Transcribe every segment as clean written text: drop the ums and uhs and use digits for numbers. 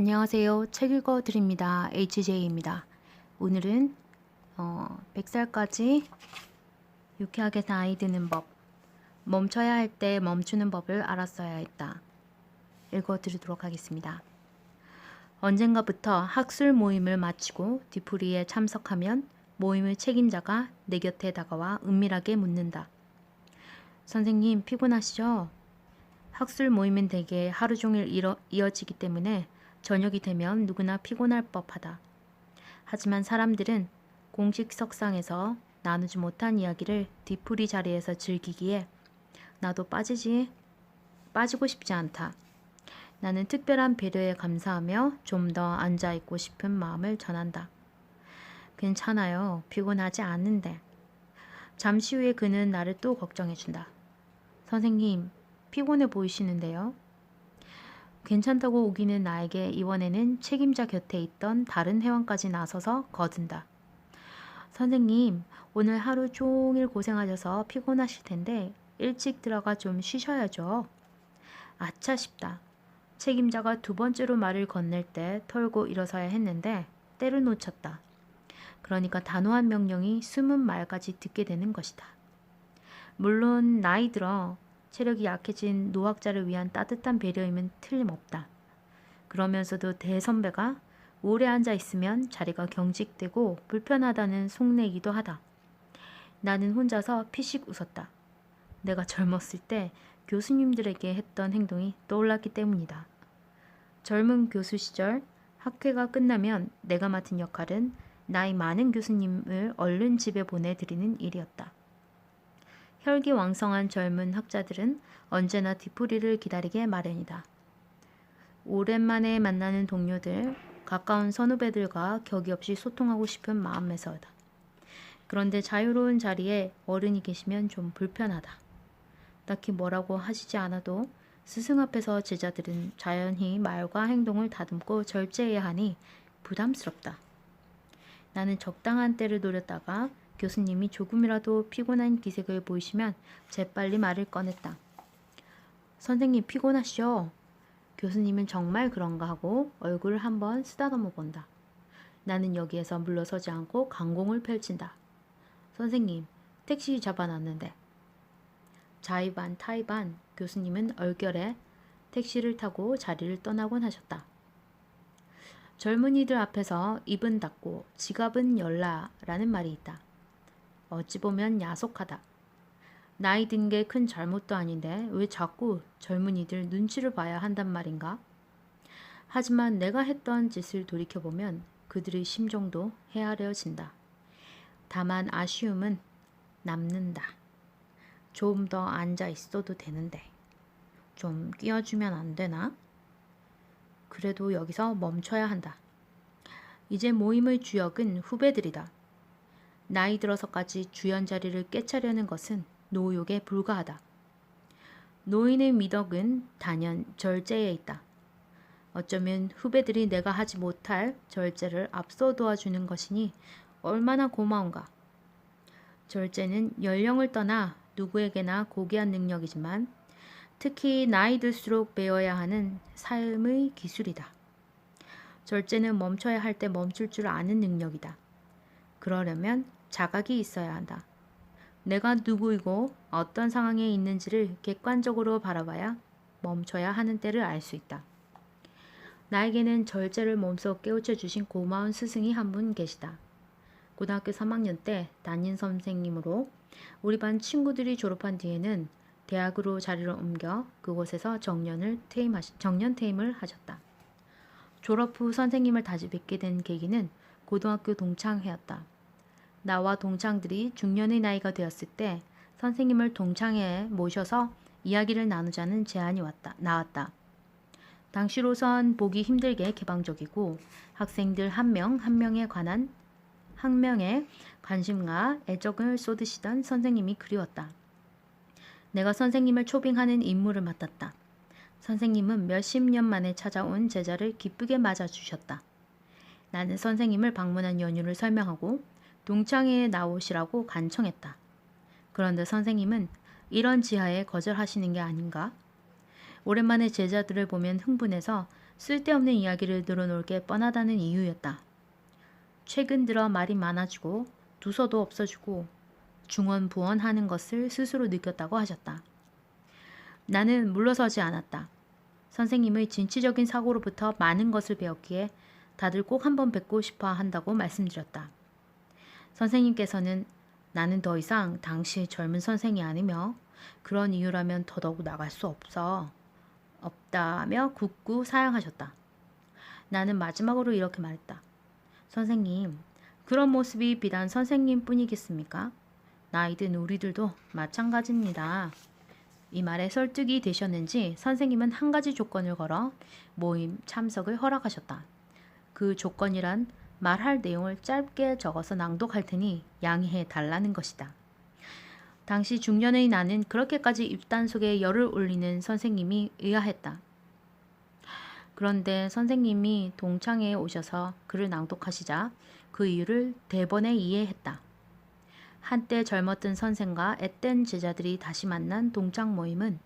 안녕하세요. 책 읽어 드립니다. HJ입니다. 오늘은 100살까지 유쾌하게 나이 드는 법, 멈춰야 할 때 멈추는 법을 알았어야 했다. 읽어 드리도록 하겠습니다. 언젠가부터 학술 모임을 마치고 뒤풀이에 참석하면 모임의 책임자가 내 곁에 다가와 은밀하게 묻는다. 선생님, 피곤하시죠? 학술 모임은 대개 하루 종일 이어지기 때문에 저녁이 되면 누구나 피곤할 법하다. 하지만 사람들은 공식 석상에서 나누지 못한 이야기를 뒤풀이 자리에서 즐기기에 나도 빠지고 싶지 않다. 나는 특별한 배려에 감사하며 좀 더 앉아있고 싶은 마음을 전한다. 괜찮아요. 피곤하지 않은데. 잠시 후에 그는 나를 또 걱정해준다. 선생님, 피곤해 보이시는데요? 괜찮다고 우기는 나에게 이번에는 책임자 곁에 있던 다른 회원까지 나서서 거둔다. 선생님, 오늘 하루 종일 고생하셔서 피곤하실 텐데 일찍 들어가 좀 쉬셔야죠. 아차 싶다. 책임자가 두 번째로 말을 건넬 때 털고 일어서야 했는데 때를 놓쳤다. 그러니까 단호한 명령이 숨은 말까지 듣게 되는 것이다. 물론 나이 들어 체력이 약해진 노학자를 위한 따뜻한 배려임은 틀림없다. 그러면서도 대선배가 오래 앉아 있으면 자리가 경직되고 불편하다는 속내이기도 하다. 나는 혼자서 피식 웃었다. 내가 젊었을 때 교수님들에게 했던 행동이 떠올랐기 때문이다. 젊은 교수 시절 학회가 끝나면 내가 맡은 역할은 나이 많은 교수님을 얼른 집에 보내드리는 일이었다. 혈기왕성한 젊은 학자들은 언제나 뒤풀이를 기다리게 마련이다. 오랜만에 만나는 동료들, 가까운 선후배들과 격이 없이 소통하고 싶은 마음에서다. 그런데 자유로운 자리에 어른이 계시면 좀 불편하다. 딱히 뭐라고 하시지 않아도 스승 앞에서 제자들은 자연히 말과 행동을 다듬고 절제해야 하니 부담스럽다. 나는 적당한 때를 노렸다가 교수님이 조금이라도 피곤한 기색을 보이시면 재빨리 말을 꺼냈다. 선생님 피곤하시죠? 교수님은 정말 그런가 하고 얼굴을 한번 쓰다듬어 본다. 나는 여기에서 물러서지 않고 강공을 펼친다. 선생님, 택시 잡아놨는데. 자의반 타의반 교수님은 얼결에 택시를 타고 자리를 떠나곤 하셨다. 젊은이들 앞에서 입은 닫고 지갑은 열라라는 말이 있다. 어찌 보면 야속하다. 나이 든 게 큰 잘못도 아닌데 왜 자꾸 젊은이들 눈치를 봐야 한단 말인가? 하지만 내가 했던 짓을 돌이켜보면 그들의 심정도 헤아려진다. 다만 아쉬움은 남는다. 좀 더 앉아 있어도 되는데 좀 끼워주면 안 되나? 그래도 여기서 멈춰야 한다. 이제 모임의 주역은 후배들이다. 나이 들어서까지 주연 자리를 깨차려는 것은 노욕에 불과하다. 노인의 미덕은 단연 절제에 있다. 어쩌면 후배들이 내가 하지 못할 절제를 앞서 도와주는 것이니 얼마나 고마운가. 절제는 연령을 떠나 누구에게나 고귀한 능력이지만 특히 나이 들수록 배워야 하는 삶의 기술이다. 절제는 멈춰야 할 때 멈출 줄 아는 능력이다. 그러려면 자각이 있어야 한다. 내가 누구이고 어떤 상황에 있는지를 객관적으로 바라봐야 멈춰야 하는 때를 알 수 있다. 나에게는 절제를 몸소 깨우쳐 주신 고마운 스승이 한 분 계시다. 고등학교 3학년 때 담임 선생님으로 우리 반 친구들이 졸업한 뒤에는 대학으로 자리를 옮겨 그곳에서 정년 퇴임을 하셨다. 졸업 후 선생님을 다시 뵙게 된 계기는 고등학교 동창회였다. 나와 동창들이 중년의 나이가 되었을 때 선생님을 동창회에 모셔서 이야기를 나누자는 제안이 나왔다. 당시로선 보기 힘들게 개방적이고 학생들 한 명 한 명에 관심과 애정을 쏟으시던 선생님이 그리웠다. 내가 선생님을 초빙하는 임무를 맡았다. 선생님은 몇십 년 만에 찾아온 제자를 기쁘게 맞아주셨다. 나는 선생님을 방문한 연유를 설명하고 동창회에 나오시라고 간청했다. 그런데 선생님은 이런 지하에 거절하시는 게 아닌가? 오랜만에 제자들을 보면 흥분해서 쓸데없는 이야기를 늘어놓을 게 뻔하다는 이유였다. 최근 들어 말이 많아지고 두서도 없어지고 중언부언하는 것을 스스로 느꼈다고 하셨다. 나는 물러서지 않았다. 선생님의 진취적인 사고로부터 많은 것을 배웠기에 다들 꼭 한번 뵙고 싶어 한다고 말씀드렸다. 선생님께서는 나는 더 이상 당시 젊은 선생이 아니며 그런 이유라면 더더욱 나갈 수 없다며 굳고 사양하셨다. 나는 마지막으로 이렇게 말했다. 선생님, 그런 모습이 비단 선생님 뿐이겠습니까? 나이든 우리들도 마찬가지입니다. 이 말에 설득이 되셨는지 선생님은 한 가지 조건을 걸어 모임 참석을 허락하셨다. 그 조건이란 말할 내용을 짧게 적어서 낭독할 테니 양해해 달라는 것이다. 당시 중년의 나는 그렇게까지 입단 속에 열을 올리는 선생님이 의아했다. 그런데 선생님이 동창회에 오셔서 글을 낭독하시자 그 이유를 대번에 이해했다. 한때 젊었던 선생과 앳된 제자들이 다시 만난 동창 모임은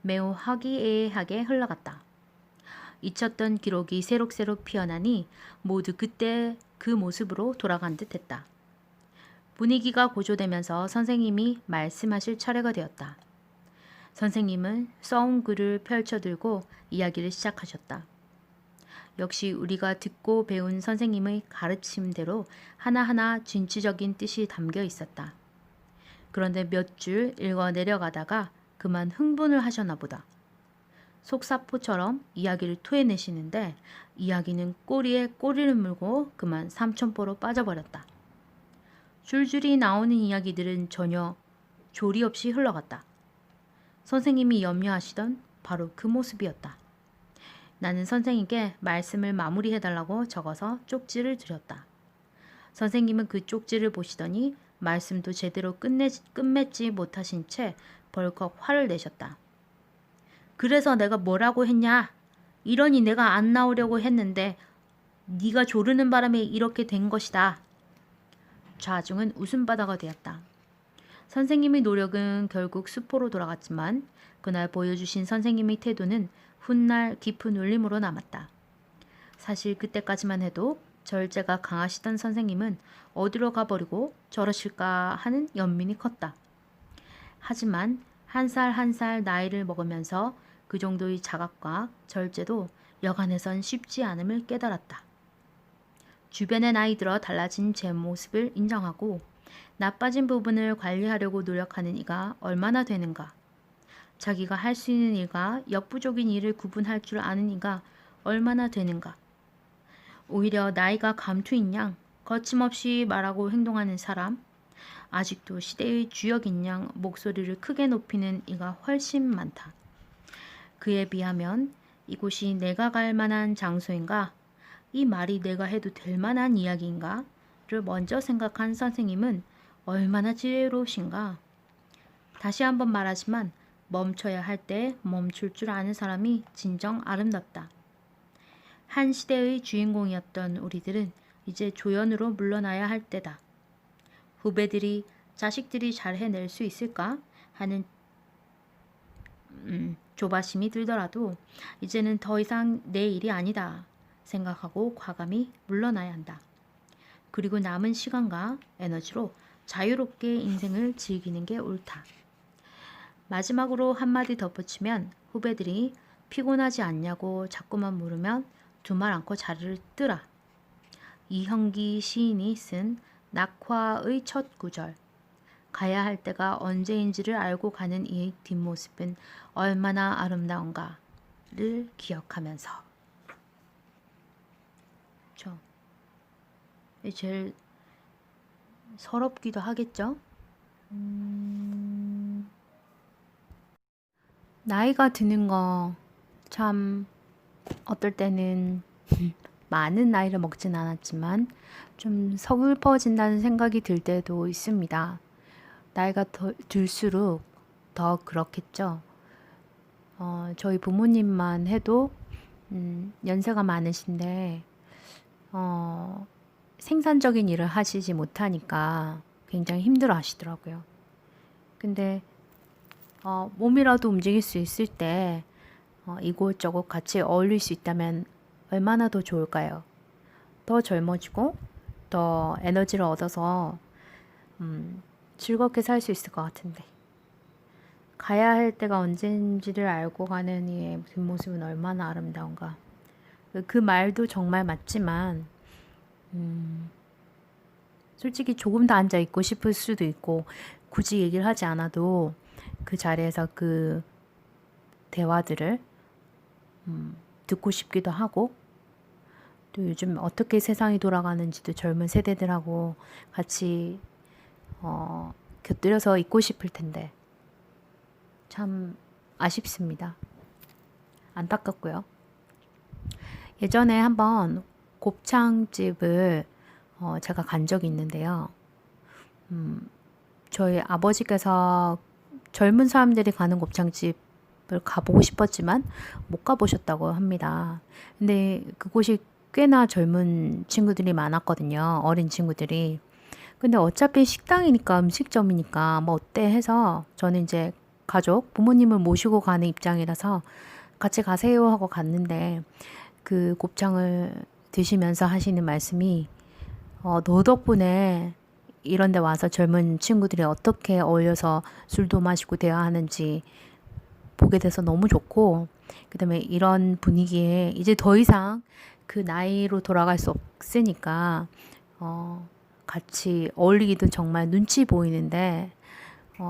매우 화기애애하게 흘러갔다. 잊혔던 기록이 새록새록 피어나니 모두 그때 그 모습으로 돌아간 듯했다. 분위기가 고조되면서 선생님이 말씀하실 차례가 되었다. 선생님은 써온 글을 펼쳐들고 이야기를 시작하셨다. 역시 우리가 듣고 배운 선생님의 가르침대로 하나하나 진취적인 뜻이 담겨 있었다. 그런데 몇 줄 읽어 내려가다가 그만 흥분을 하셨나 보다. 속사포처럼 이야기를 토해내시는데 이야기는 꼬리에 꼬리를 물고 그만 삼천포로 빠져버렸다. 줄줄이 나오는 이야기들은 전혀 조리 없이 흘러갔다. 선생님이 염려하시던 바로 그 모습이었다. 나는 선생님께 말씀을 마무리해달라고 적어서 쪽지를 드렸다. 선생님은 그 쪽지를 보시더니 말씀도 제대로 끝맺지 못하신 채 벌컥 화를 내셨다. 그래서 내가 뭐라고 했냐? 이러니 내가 안 나오려고 했는데 네가 조르는 바람에 이렇게 된 것이다. 좌중은 웃음바다가 되었다. 선생님의 노력은 결국 수포로 돌아갔지만 그날 보여주신 선생님의 태도는 훗날 깊은 울림으로 남았다. 사실 그때까지만 해도 절제가 강하시던 선생님은 어디로 가버리고 저러실까 하는 연민이 컸다. 하지만 한 살 한 살 나이를 먹으면서 그 정도의 자각과 절제도 여간해선 쉽지 않음을 깨달았다. 주변의 나이 들어 달라진 제 모습을 인정하고 나빠진 부분을 관리하려고 노력하는 이가 얼마나 되는가. 자기가 할 수 있는 일과 역부족인 일을 구분할 줄 아는 이가 얼마나 되는가. 오히려 나이가 감투인 양 거침없이 말하고 행동하는 사람, 아직도 시대의 주역인 양 목소리를 크게 높이는 이가 훨씬 많다. 그에 비하면 이곳이 내가 갈 만한 장소인가, 이 말이 내가 해도 될 만한 이야기인가를 먼저 생각한 선생님은 얼마나 지혜로우신가. 다시 한번 말하지만 멈춰야 할 때 멈출 줄 아는 사람이 진정 아름답다. 한 시대의 주인공이었던 우리들은 이제 조연으로 물러나야 할 때다. 후배들이 자식들이 잘 해낼 수 있을까 하는 조바심이 들더라도 이제는 더 이상 내 일이 아니다 생각하고 과감히 물러나야 한다. 그리고 남은 시간과 에너지로 자유롭게 인생을 즐기는 게 옳다. 마지막으로 한마디 덧붙이면 후배들이 피곤하지 않냐고 자꾸만 물으면 두 말 않고 자리를 뜨라. 이형기 시인이 쓴 낙화의 첫 구절. 가야 할 때가 언제인지를 알고 가는 이의 뒷모습은 얼마나 아름다운가를 기억하면서. 그렇죠. 제일 서럽기도 하겠죠. 나이가 드는 거 참 어떨 때는 많은 나이를 먹진 않았지만 좀 서글퍼진다는 생각이 들 때도 있습니다. 나이가 들수록 더 그렇겠죠. 저희 부모님만 해도 연세가 많으신데 생산적인 일을 하시지 못하니까 굉장히 힘들어 하시더라고요. 근데 몸이라도 움직일 수 있을 때 이곳저곳 같이 어울릴 수 있다면 얼마나 더 좋을까요? 더 젊어지고 더 에너지를 얻어서 즐겁게 살 수 있을 것 같은데. 가야 할 때가 언젠지를 알고 가는 이의 뒷모습은 얼마나 아름다운가. 그 말도 정말 맞지만 솔직히 조금 더 앉아 있고 싶을 수도 있고 굳이 얘기를 하지 않아도 그 자리에서 그 대화들을 듣고 싶기도 하고 또 요즘 어떻게 세상이 돌아가는지도 젊은 세대들하고 같이 곁들여서 있고 싶을 텐데 참 아쉽습니다. 안타깝고요. 예전에 한번 곱창집을 제가 간 적이 있는데요. 저희 아버지께서 젊은 사람들이 가는 곱창집을 가보고 싶었지만 못 가보셨다고 합니다. 근데 그곳이 꽤나 젊은 친구들이 많았거든요. 어린 친구들이. 근데 어차피 식당이니까 음식점이니까 뭐 어때 해서 저는 이제 가족, 부모님을 모시고 가는 입장이라서 같이 가세요 하고 갔는데 그 곱창을 드시면서 하시는 말씀이 너 덕분에 이런 데 와서 젊은 친구들이 어떻게 어울려서 술도 마시고 대화하는지 보게 돼서 너무 좋고 그다음에 이런 분위기에 이제 더 이상 그 나이로 돌아갈 수 없으니까 같이 어울리기도 정말 눈치 보이는데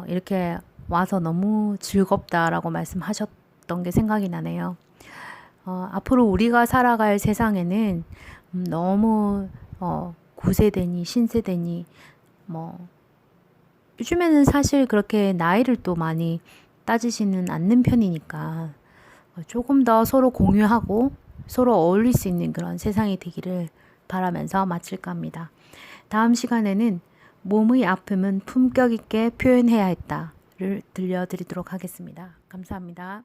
이렇게 와서 너무 즐겁다라고 말씀하셨던 게 생각이 나네요. 앞으로 우리가 살아갈 세상에는 너무 구세대니 신세대니 뭐 요즘에는 사실 그렇게 나이를 또 많이 따지지는 않는 편이니까 조금 더 서로 공유하고 서로 어울릴 수 있는 그런 세상이 되기를 바라면서 마칠까 합니다. 다음 시간에는 몸의 아픔은 품격 있게 표현해야 했다를 들려드리도록 하겠습니다. 감사합니다.